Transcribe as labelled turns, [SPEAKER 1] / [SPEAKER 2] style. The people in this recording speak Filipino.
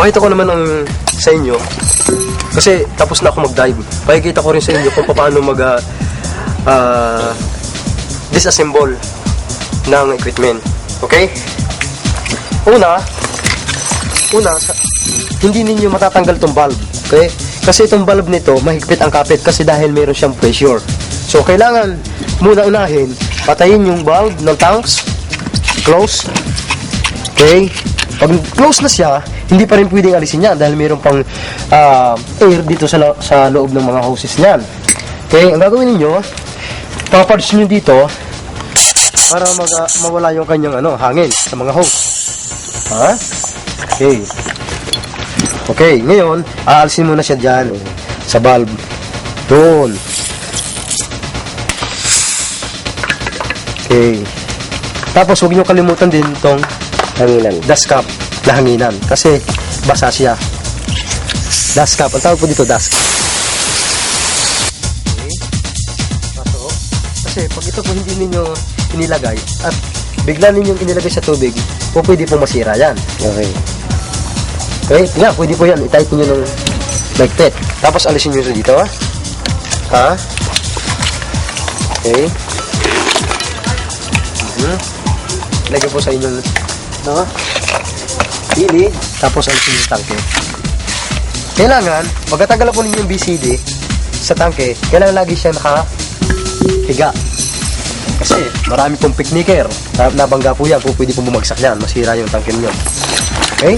[SPEAKER 1] Pakita ko naman sa inyo, kasi tapos na ako mag-dive. Pakikita ko rin sa inyo kung paano disassemble ng equipment. Okay? Una, hindi ninyo matatanggal itong valve. Okay? Kasi itong valve nito, mahigpit ang kapit kasi dahil meron siyang pressure. So, kailangan muna unahin, patayin yung valve ng tanks. Close. Okay? Pag close na siya, hindi pa rin pwedeng alisin yan dahil meron pang air dito sa loob ng mga hoses niyan. Okay? Ang gagawin ninyo, papards nyo dito para mawala yung kanyang hangin sa mga hose. Ha? Okay. Okay, ngayon, aalisin mo na siya dyan sa valve. Doon. Okay. Tapos, huwag nyo kalimutan din itong
[SPEAKER 2] Hanginan.
[SPEAKER 1] dust cap na hanginan. Kasi, basa siya. Dust cap. Ang tawag po dito, dust cap. Okay. Pasok. Kasi, pag ito po hindi ninyo inilagay at bigla ninyong inilagay sa tubig, pwede po masira yan.
[SPEAKER 2] Okay.
[SPEAKER 1] Okay? Nga, pwede po yan. I-tight nyo ng magtet. Tapos alisin nyo sa dito, ha? Ha? Okay. Lagyan po sa inyo pili. Tapos alisin nyo yung tangke. Kailangan, magkatagal po ninyo yung BCD sa tangke, kailangan lagi siya nakahiga. Kasi marami pong picnicker. Nabangga po yan. Pwede po bumagsak yan. Masira yung tangke nyo. Okay?